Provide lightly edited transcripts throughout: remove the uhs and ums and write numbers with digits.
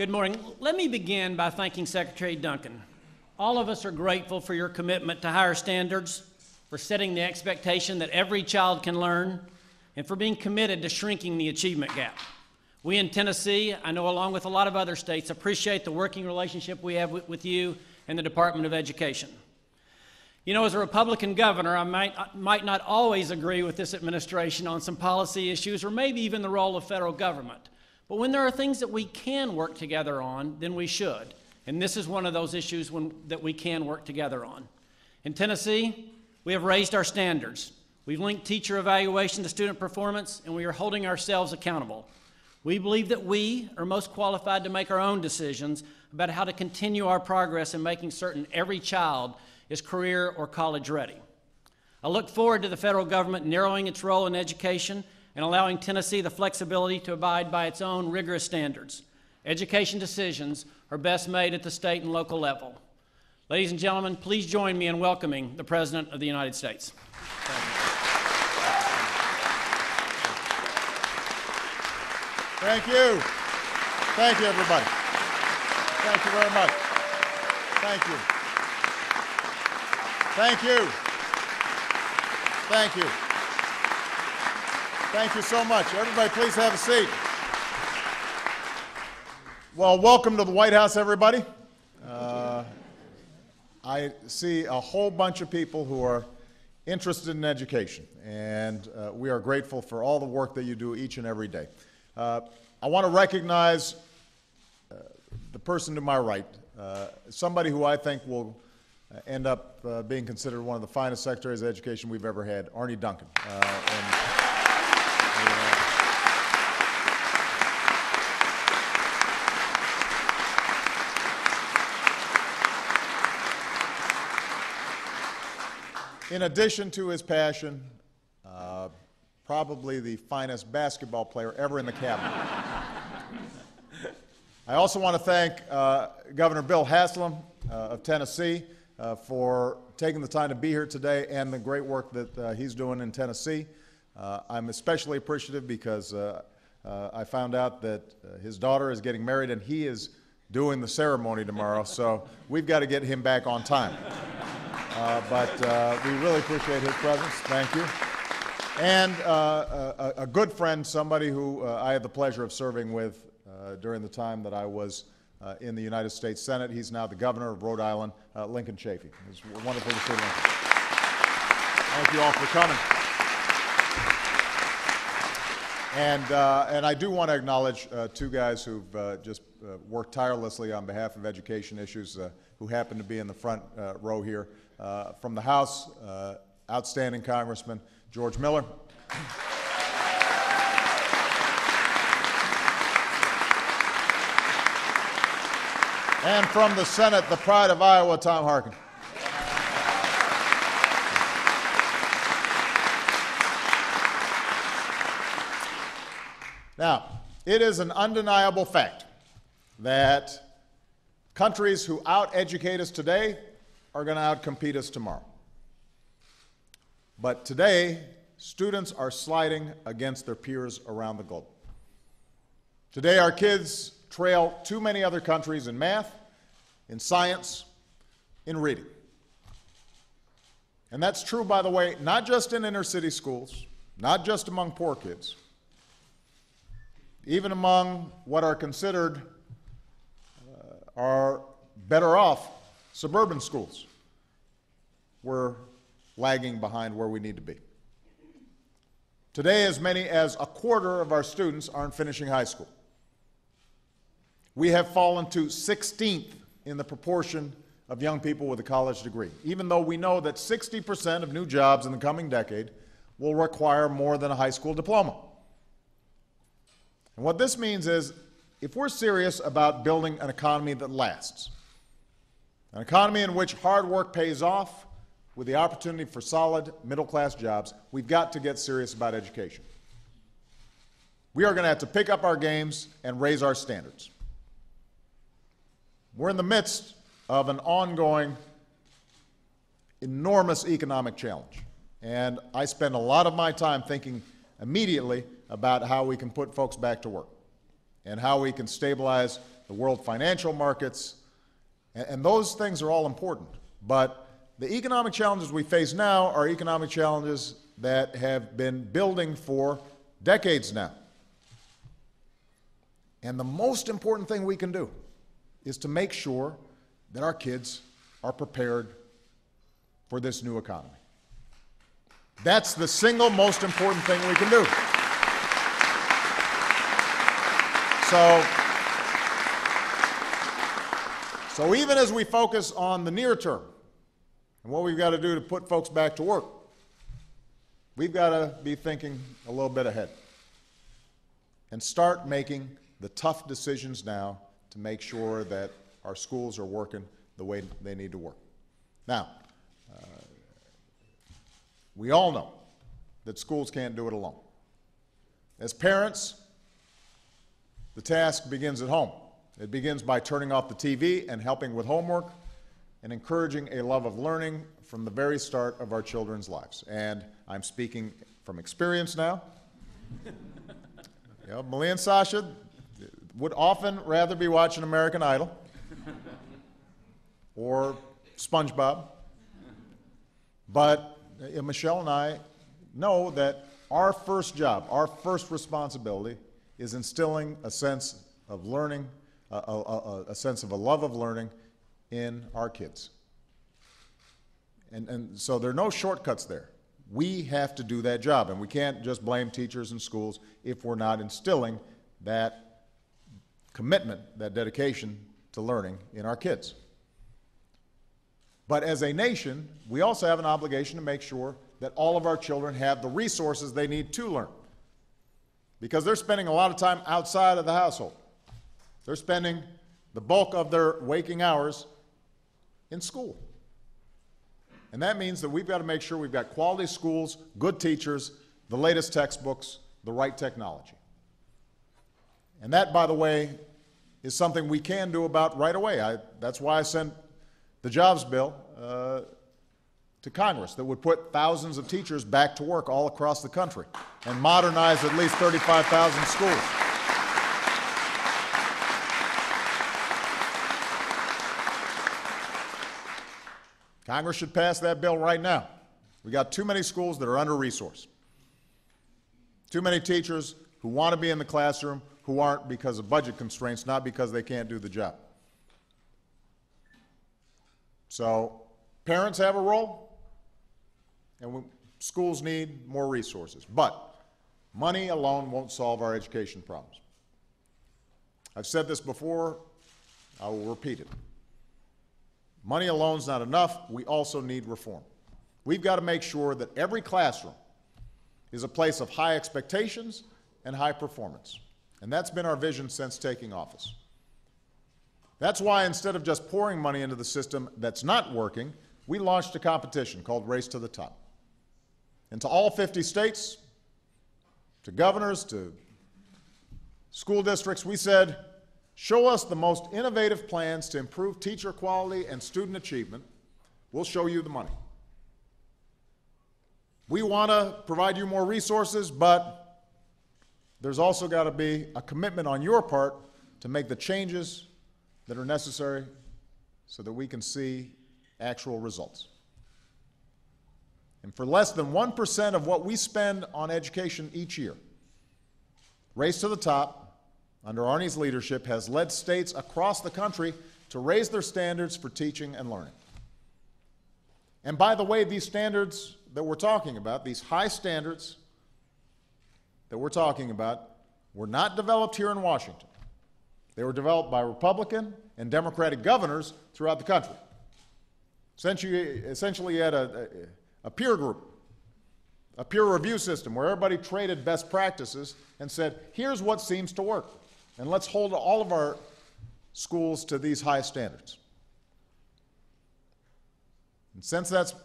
Good morning. Let me begin by thanking Secretary Duncan. All of us are grateful for your commitment to higher standards, for setting the expectation that every child can learn, and for being committed to shrinking the achievement gap. We in Tennessee, I know along with a lot of other states, appreciate the working relationship we have with you and the Department of Education. You know, as a Republican governor, I might not always agree with this administration on some policy issues or maybe even the role of federal government. But when there are things that we can work together on, then we should. And this is one of those issues that we can work together on. In Tennessee, we have raised our standards. We've linked teacher evaluation to student performance, and we are holding ourselves accountable. We believe that we are most qualified to make our own decisions about how to continue our progress in making certain every child is career or college ready. I look forward to the federal government narrowing its role in education and allowing Tennessee the flexibility to abide by its own rigorous standards. Education decisions are best made at the state and local level. Ladies and gentlemen, please join me in welcoming the President of the United States. Thank you. Thank you, everybody. Thank you very much. Thank you. Thank you. Thank you. Thank you so much. Everybody, please have a seat. Well, welcome to the White House, everybody. I see a whole bunch of people who are interested in education, and we are grateful for all the work that you do each and every day. I want to recognize the person to my right, somebody who I think will end up being considered one of the finest secretaries of education we've ever had, Arne Duncan. In addition to his passion, probably the finest basketball player ever in the cabinet. I also want to thank Governor Bill Haslam of Tennessee for taking the time to be here today and the great work that he's doing in Tennessee. I'm especially appreciative because I found out that his daughter is getting married and he is doing the ceremony tomorrow, so we've got to get him back on time. But we really appreciate his presence. Thank you. And a good friend, somebody who I had the pleasure of serving with during the time that I was in the United States Senate. He's now the governor of Rhode Island, Lincoln Chafee. It's wonderful to see Lincoln. Thank you all for coming. And I do want to acknowledge two guys who've just worked tirelessly on behalf of education issues who happen to be in the front row here. From the House, outstanding Congressman George Miller. And from the Senate, the pride of Iowa, Tom Harkin. Now, it is an undeniable fact that countries who out-educate us today are going to out-compete us tomorrow. But today, students are sliding against their peers around the globe. Today, our kids trail too many other countries in math, in science, in reading. And that's true, by the way, not just in inner-city schools, not just among poor kids, even among what are considered are better off suburban schools. We're lagging behind where we need to be. Today, as many as a quarter of our students aren't finishing high school. We have fallen to 16th in the proportion of young people with a college degree, even though we know that 60% of new jobs in the coming decade will require more than a high school diploma. And what this means is, if we're serious about building an economy that lasts, an economy in which hard work pays off with the opportunity for solid middle-class jobs, we've got to get serious about education. We are going to have to pick up our games and raise our standards. We're in the midst of an ongoing, enormous economic challenge. And I spend a lot of my time thinking immediately about how we can put folks back to work. and how we can stabilize the world financial markets, and those things are all important. But the economic challenges we face now are economic challenges that have been building for decades now. And the most important thing we can do is to make sure that our kids are prepared for this new economy. That's the single most important thing we can do. So even as we focus on the near term and what we've got to do to put folks back to work, we've got to be thinking a little bit ahead and start making the tough decisions now to make sure that our schools are working the way they need to work. Now, we all know that schools can't do it alone. As parents, the task begins at home. It begins by turning off the TV and helping with homework and encouraging a love of learning from the very start of our children's lives. And I'm speaking from experience now. Malia and Sasha would often rather be watching American Idol or SpongeBob. But Michelle and I know that our first job, our first responsibility is instilling a sense of learning, a sense of a love of learning in our kids. And so there are no shortcuts there. We have to do that job, and we can't just blame teachers and schools if we're not instilling that commitment, that dedication to learning in our kids. But as a nation, we also have an obligation to make sure that all of our children have the resources they need to learn, because they're spending a lot of time outside of the household. They're spending the bulk of their waking hours in school. And that means that we've got to make sure we've got quality schools, good teachers, the latest textbooks, the right technology. And that, by the way, is something we can do about right away. That's why I sent the jobs bill to Congress that would put thousands of teachers back to work all across the country and modernize at least 35,000 schools. Congress should pass that bill right now. We got too many schools that are under-resourced. Too many teachers who want to be in the classroom who aren't because of budget constraints, not because they can't do the job. So parents have a role, and schools need more resources. But money alone won't solve our education problems. I've said this before, I will repeat it. Money alone is not enough. We also need reform. We've got to make sure that every classroom is a place of high expectations and high performance. And that's been our vision since taking office. That's why instead of just pouring money into the system that's not working, we launched a competition called Race to the Top. And to all 50 states, to governors, to school districts, we said, show us the most innovative plans to improve teacher quality and student achievement. We'll show you the money. We want to provide you more resources, but there's also got to be a commitment on your part to make the changes that are necessary so that we can see actual results. And for less than 1% of what we spend on education each year, Race to the Top, under Arnie's leadership, has led states across the country to raise their standards for teaching and learning. And by the way, these standards that we're talking about, these high standards that we're talking about, were not developed here in Washington. They were developed by Republican and Democratic governors throughout the country. Essentially, you had a peer group, a peer review system where everybody traded best practices and said, here's what seems to work, and let's hold all of our schools to these high standards. And since that's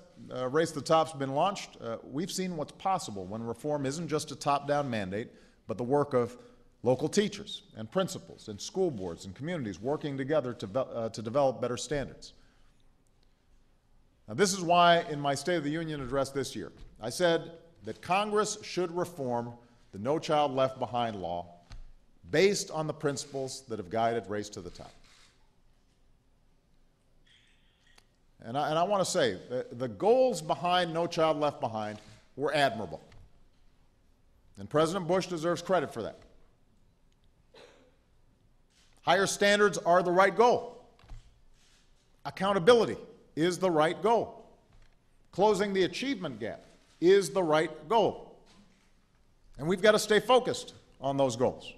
Race to the Top's been launched, we've seen what's possible when reform isn't just a top-down mandate, but the work of local teachers and principals and school boards and communities working together to develop better standards. Now, this is why in my State of the Union address this year, I said that Congress should reform the No Child Left Behind law based on the principles that have guided Race to the Top. And I want to say, the goals behind No Child Left Behind were admirable. And President Bush deserves credit for that. Higher standards are the right goal. Accountability is the right goal. Closing the achievement gap is the right goal. And we've got to stay focused on those goals.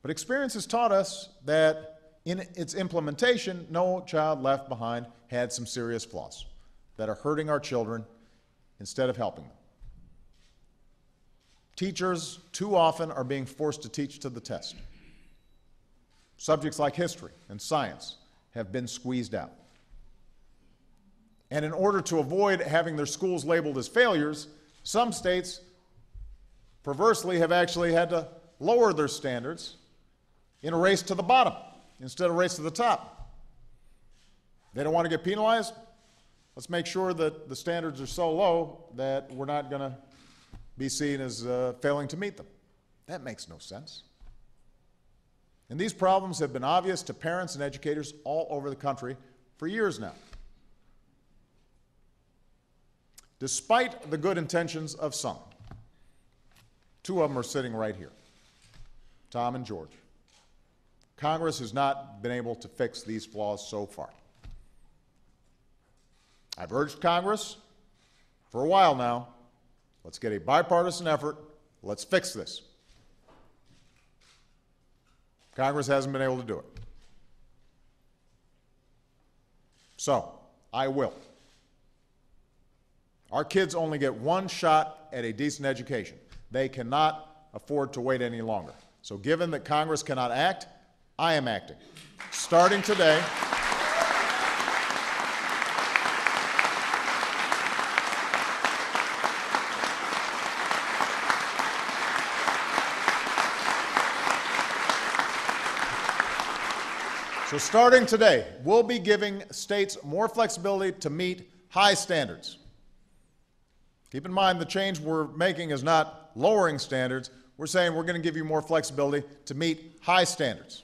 But experience has taught us that in its implementation, No Child Left Behind had some serious flaws that are hurting our children instead of helping them. Teachers too often are being forced to teach to the test. Subjects like history and science have been squeezed out. And in order to avoid having their schools labeled as failures, some states perversely have actually had to lower their standards in a race to the bottom instead of race to the top. They don't want to get penalized? Let's make sure that the standards are so low that we're not going to be seen as failing to meet them. That makes no sense. And these problems have been obvious to parents and educators all over the country for years now. Despite the good intentions of some, two of them are sitting right here, Tom and George. Congress has not been able to fix these flaws so far. I've urged Congress for a while now, let's get a bipartisan effort, let's fix this. Congress hasn't been able to do it. So, I will. Our kids only get one shot at a decent education. They cannot afford to wait any longer. So given that Congress cannot act, I am acting. Starting today, we'll be giving states more flexibility to meet high standards. Keep in mind, the change we're making is not lowering standards. We're saying we're going to give you more flexibility to meet high standards.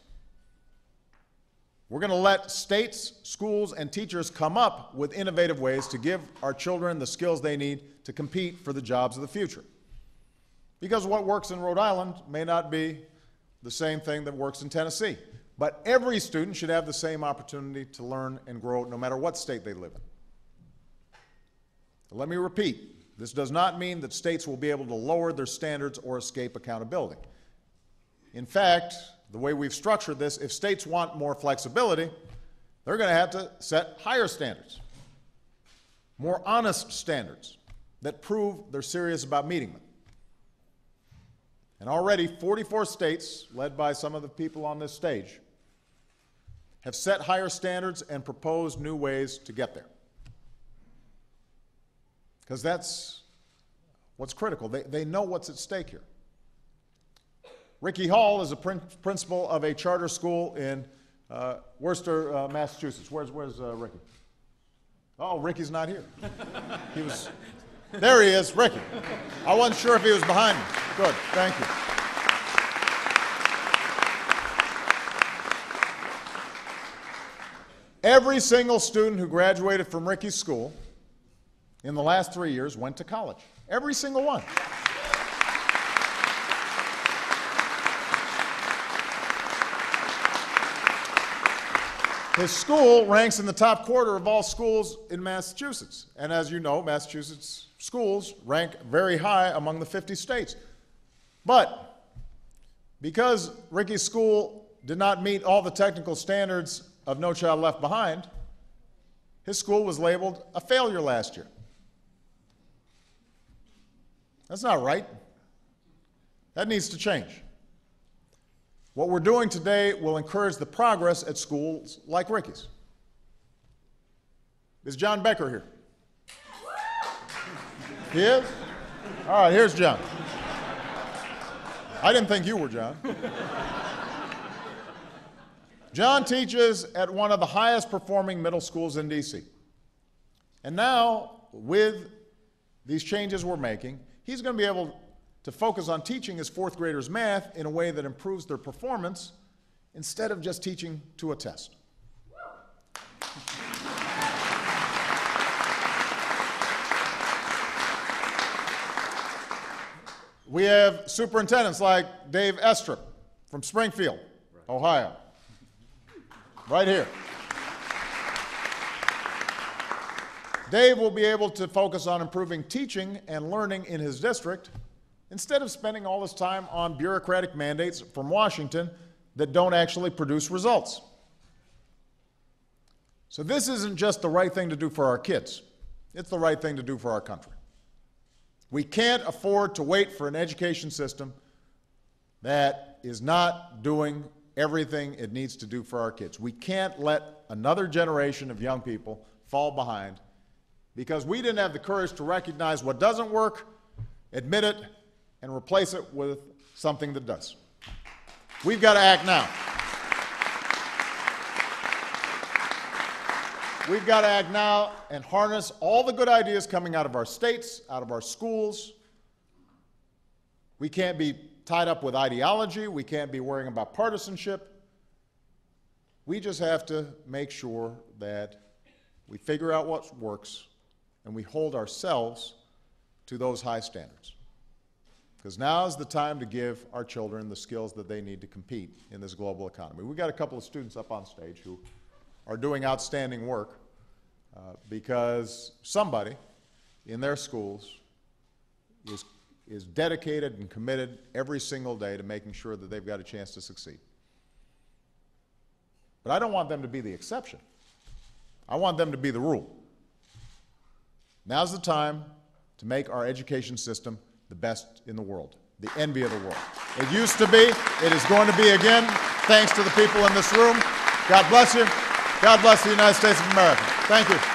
We're going to let states, schools, and teachers come up with innovative ways to give our children the skills they need to compete for the jobs of the future. Because what works in Rhode Island may not be the same thing that works in Tennessee. But every student should have the same opportunity to learn and grow no matter what state they live in. Let me repeat, this does not mean that states will be able to lower their standards or escape accountability. In fact, the way we've structured this, if states want more flexibility, they're going to have to set higher standards, more honest standards that prove they're serious about meeting them. And already 44 states, led by some of the people on this stage, have set higher standards and proposed new ways to get there. Because that's what's critical. They know what's at stake here. Ricky Hall is a principal of a charter school in Worcester, Massachusetts. Where's Ricky? Oh, Ricky's not here. There he is, Ricky. I wasn't sure if he was behind me. Good, thank you. Every single student who graduated from Ricky's school in the last 3 years went to college. Every single one. His school ranks in the top quarter of all schools in Massachusetts. And as you know, Massachusetts schools rank very high among the 50 states. But because Ricky's school did not meet all the technical standards of No Child Left Behind, his school was labeled a failure last year. That's not right. That needs to change. What we're doing today will encourage the progress at schools like Ricky's. Is John Becker here? He is? All right, here's John. I didn't think you were John. John teaches at one of the highest performing middle schools in D.C. And now, with these changes we're making, he's going to be able to focus on teaching his fourth graders math in a way that improves their performance instead of just teaching to a test. We have superintendents like Dave Estrup from Springfield, Ohio, right here. Dave will be able to focus on improving teaching and learning in his district instead of spending all his time on bureaucratic mandates from Washington that don't actually produce results. So this isn't just the right thing to do for our kids. It's the right thing to do for our country. We can't afford to wait for an education system that is not doing everything it needs to do for our kids. We can't let another generation of young people fall behind because we didn't have the courage to recognize what doesn't work, admit it, and replace it with something that does. We've got to act now. We've got to act now and harness all the good ideas coming out of our states, out of our schools. We can't be tied up with ideology. We can't be worrying about partisanship. We just have to make sure that we figure out what works and we hold ourselves to those high standards. Because now is the time to give our children the skills that they need to compete in this global economy. We've got a couple of students up on stage who are doing outstanding work because somebody in their schools is dedicated and committed every single day to making sure that they've got a chance to succeed. But I don't want them to be the exception. I want them to be the rule. Now's the time to make our education system the best in the world, the envy of the world. It used to be, it is going to be again, thanks to the people in this room. God bless you. God bless the United States of America. Thank you.